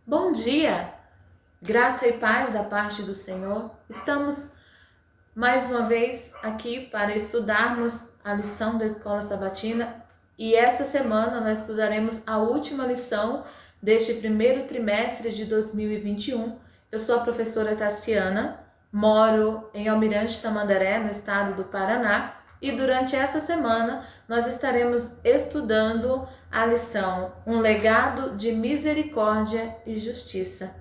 Bom dia, graça e paz da parte do Senhor. Estamos mais uma vez aqui para estudarmos a lição da Escola Sabatina e essa semana nós estudaremos a última lição deste primeiro trimestre de 2021. Eu sou a professora Tassiana, moro em Almirante Tamandaré, no estado do Paraná, e durante essa semana nós estaremos estudando a lição Um Legado de Misericórdia e Justiça.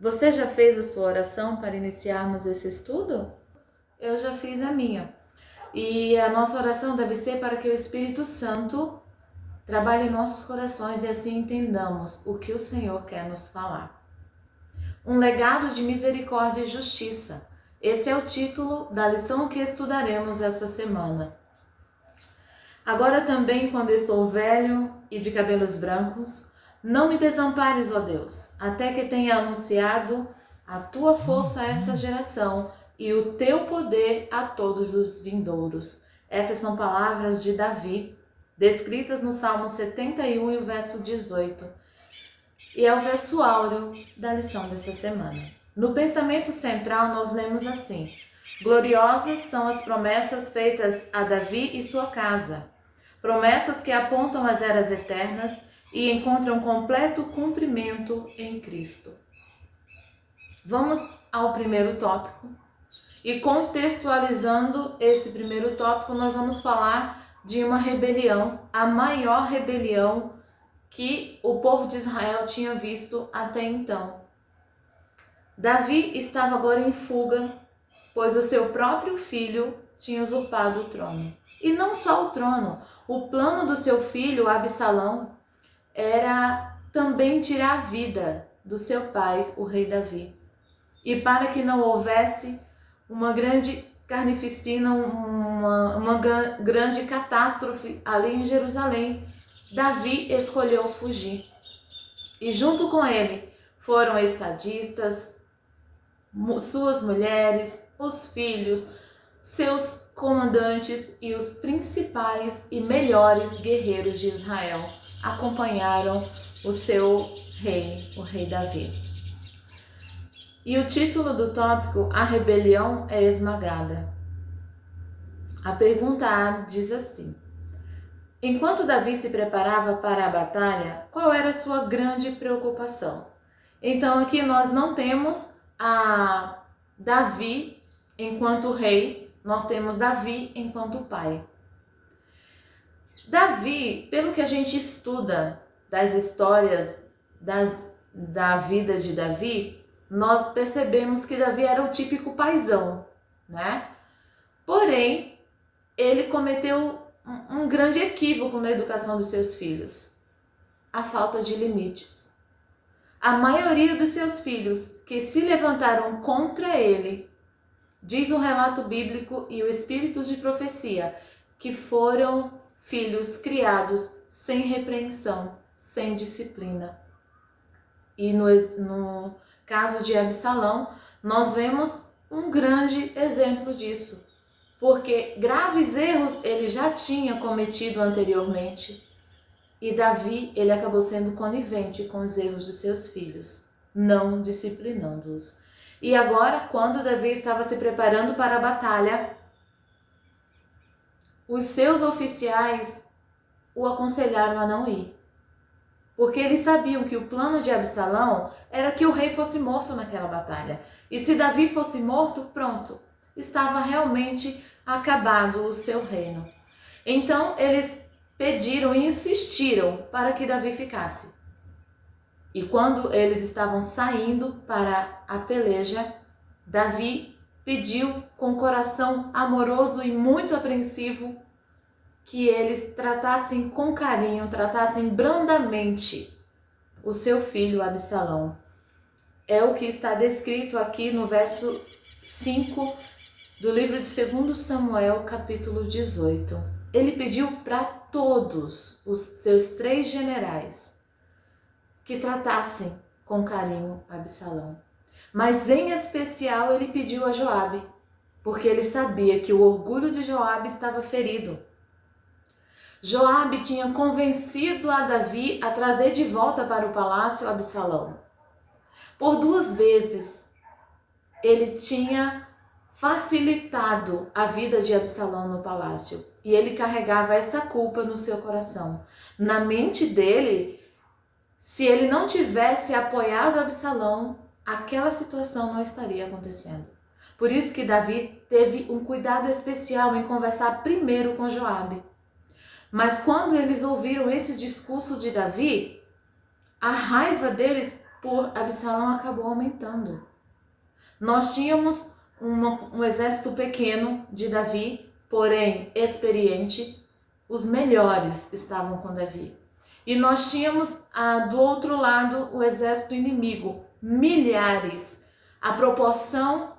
Você já fez a sua oração para iniciarmos esse estudo? Eu já fiz a minha. E a nossa oração deve ser para que o Espírito Santo trabalhe em nossos corações e assim entendamos o que o Senhor quer nos falar. Um legado de misericórdia e justiça. Esse é o título da lição que estudaremos essa semana. Agora também, quando estou velho e de cabelos brancos, não me desampares, ó Deus, até que tenha anunciado a tua força a esta geração e o teu poder a todos os vindouros. Essas são palavras de Davi, descritas no Salmo 71 e o verso 18. E é o verso áureo da lição dessa semana. No pensamento central, nós lemos assim: gloriosas são as promessas feitas a Davi e sua casa, promessas que apontam às eras eternas e encontram completo cumprimento em Cristo. Vamos ao primeiro tópico. E contextualizando esse primeiro tópico, nós vamos falar de uma rebelião, a maior rebelião que o povo de Israel tinha visto até então. Davi estava agora em fuga, pois o seu próprio filho tinha usurpado o trono. E não só o trono, o plano do seu filho, Absalão, era também tirar a vida do seu pai, o rei Davi. E para que não houvesse uma grande carnificina, uma grande catástrofe ali em Jerusalém, Davi escolheu fugir. E junto com ele foram estadistas, suas mulheres, os filhos, seus comandantes e os principais e melhores guerreiros de Israel acompanharam o seu rei, o rei Davi. E o título do tópico, A Rebelião é Esmagada. A pergunta A diz assim: enquanto Davi se preparava para a batalha, qual era a sua grande preocupação? Então aqui nós não temos a Davi enquanto rei, nós temos Davi enquanto pai. Davi, pelo que a gente estuda das histórias da vida de Davi, nós percebemos que Davi era o típico paizão, né? Porém, ele cometeu um grande equívoco na educação dos seus filhos: a falta de limites. A maioria dos seus filhos que se levantaram contra ele, diz o relato bíblico e o espírito de profecia, que foram filhos criados sem repreensão, sem disciplina. E no caso de Absalão, nós vemos um grande exemplo disso, porque graves erros ele já tinha cometido anteriormente. E Davi, ele acabou sendo conivente com os erros de seus filhos, não disciplinando-os. E agora, quando Davi estava se preparando para a batalha, os seus oficiais o aconselharam a não ir. Porque eles sabiam que o plano de Absalão era que o rei fosse morto naquela batalha. E se Davi fosse morto, pronto, estava realmente acabado o seu reino. Então eles pediram e insistiram para que Davi ficasse. E quando eles estavam saindo para a peleja, Davi pediu com coração amoroso e muito apreensivo que eles tratassem com carinho, tratassem brandamente o seu filho Absalão. É o que está descrito aqui no verso 5 do livro de 2 Samuel, capítulo 18. Ele pediu para todos os seus 3 generais que tratassem com carinho Absalão. Mas em especial ele pediu a Joabe, porque ele sabia que o orgulho de Joabe estava ferido. Joabe tinha convencido a Davi a trazer de volta para o palácio Absalão. Por 2 vezes, ele tinha facilitado a vida de Absalão no palácio. E ele carregava essa culpa no seu coração. Na mente dele, se ele não tivesse apoiado Absalão, aquela situação não estaria acontecendo. Por isso que Davi teve um cuidado especial em conversar primeiro com Joabe. Mas quando eles ouviram esse discurso de Davi, a raiva deles por Absalão acabou aumentando. Nós tínhamos um exército pequeno de Davi, porém experiente. Os melhores estavam com Davi. E nós tínhamos do outro lado o exército inimigo, milhares. A proporção,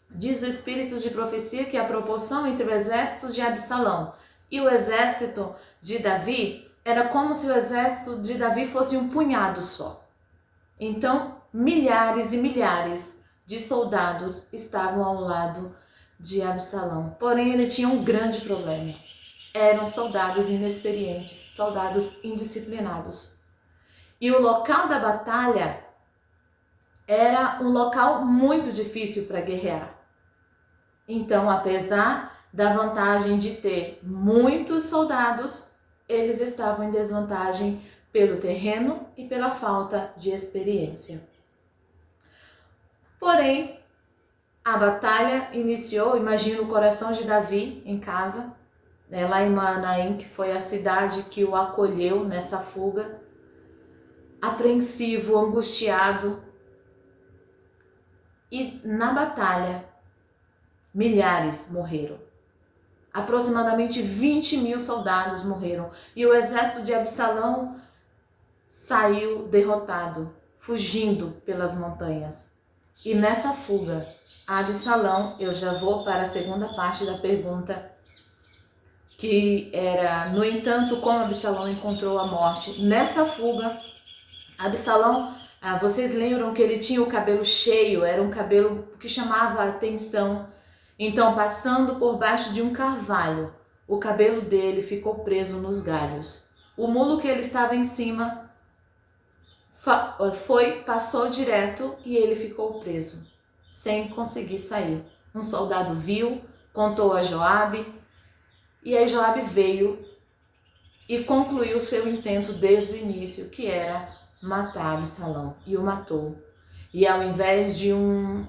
diz o Espírito de Profecia, que a proporção entre o exército de Absalão e o exército de Davi era como se o exército de Davi fosse um punhado só. Então, milhares e milhares de soldados estavam ao lado de Absalão. Porém, ele tinha um grande problema. Eram soldados inexperientes, soldados indisciplinados. E o local da batalha era um local muito difícil para guerrear. Então, apesar da vantagem de ter muitos soldados, eles estavam em desvantagem pelo terreno e pela falta de experiência. Porém, a batalha iniciou, imagina o coração de Davi em casa, lá em Manaim, que foi a cidade que o acolheu nessa fuga, apreensivo, angustiado. E na batalha, milhares morreram. Aproximadamente 20.000 soldados morreram. E o exército de Absalão saiu derrotado, fugindo pelas montanhas. E nessa fuga, Absalão, eu já vou para a segunda parte da pergunta, que era, no entanto, como Absalão encontrou a morte. Nessa fuga, Absalão, vocês lembram que ele tinha o cabelo cheio, era um cabelo que chamava a atenção. Então, passando por baixo de um carvalho, o cabelo dele ficou preso nos galhos. O mulo que ele estava em cima passou direto e ele ficou preso, sem conseguir sair. Um soldado viu, contou a Joabe, e aí Joabe veio e concluiu seu intento desde o início, que era matar Absalão, e o matou. E ao invés de um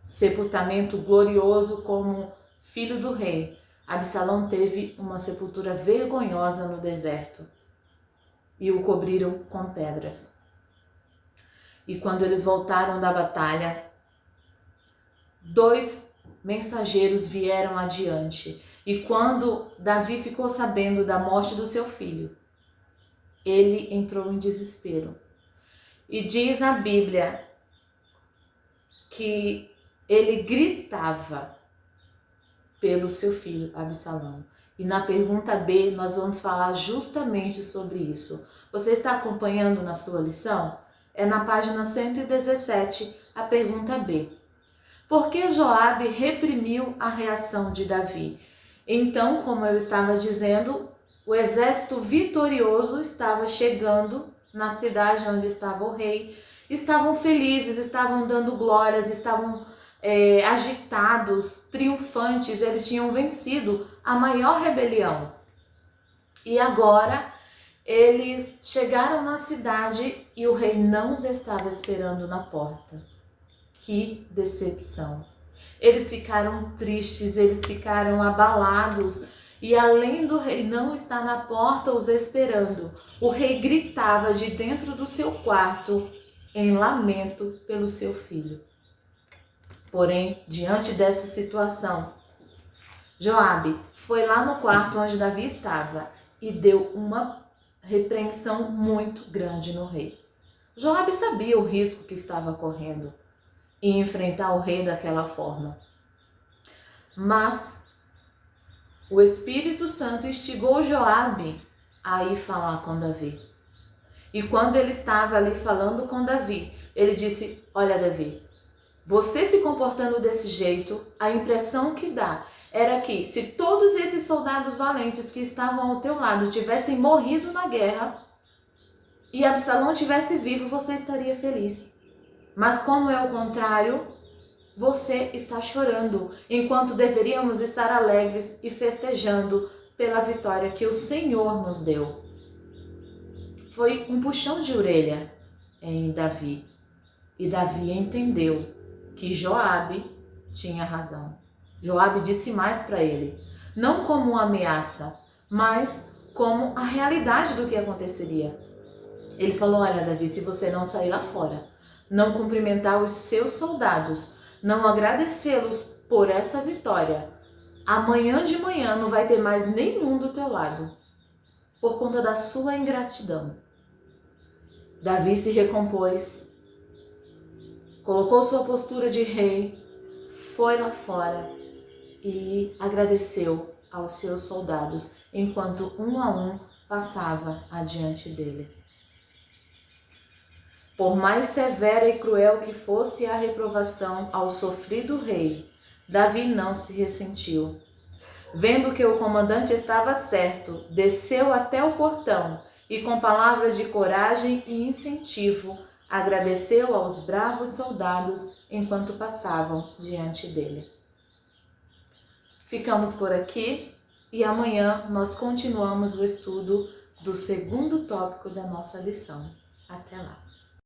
sepultamento glorioso como filho do rei, Absalão teve uma sepultura vergonhosa no deserto e o cobriram com pedras. E quando eles voltaram da batalha, 2 mensageiros vieram adiante. E quando Davi ficou sabendo da morte do seu filho, ele entrou em desespero. E diz a Bíblia que ele gritava pelo seu filho Absalão. E na pergunta B nós vamos falar justamente sobre isso. Você está acompanhando na sua lição? É na página 117, a pergunta B. Por que Joabe reprimiu a reação de Davi? Então, como eu estava dizendo, o exército vitorioso estava chegando na cidade onde estava o rei. Estavam felizes, estavam dando glórias, estavam agitados, triunfantes. Eles tinham vencido a maior rebelião. E agora eles chegaram na cidade e o rei não os estava esperando na porta. Que decepção! Eles ficaram tristes, eles ficaram abalados. E além do rei não estar na porta os esperando, o rei gritava de dentro do seu quarto em lamento pelo seu filho. Porém, diante dessa situação, Joabe foi lá no quarto onde Davi estava e deu uma repreensão muito grande no rei. Joabe sabia o risco que estava correndo em enfrentar o rei daquela forma. Mas o Espírito Santo instigou Joabe a ir falar com Davi. E quando ele estava ali falando com Davi, ele disse: olha, Davi, você se comportando desse jeito, a impressão que dá era que se todos esses soldados valentes que estavam ao teu lado tivessem morrido na guerra e Absalão tivesse vivo, você estaria feliz. Mas como é o contrário, você está chorando, enquanto deveríamos estar alegres e festejando pela vitória que o Senhor nos deu. Foi um puxão de orelha em Davi. E Davi entendeu que Joabe tinha razão. Joabe disse mais para ele, não como uma ameaça, mas como a realidade do que aconteceria. Ele falou, olha Davi, se você não sair lá fora, não cumprimentar os seus soldados, não agradecê-los por essa vitória, amanhã de manhã não vai ter mais nenhum do teu lado, por conta da sua ingratidão. Davi se recompôs, colocou sua postura de rei, foi lá fora e agradeceu aos seus soldados, enquanto um a um passava adiante dele. Por mais severa e cruel que fosse a reprovação ao sofrido rei, Davi não se ressentiu. Vendo que o comandante estava certo, desceu até o portão e, com palavras de coragem e incentivo, agradeceu aos bravos soldados enquanto passavam diante dele. Ficamos por aqui e amanhã nós continuamos o estudo do segundo tópico da nossa lição. Até lá!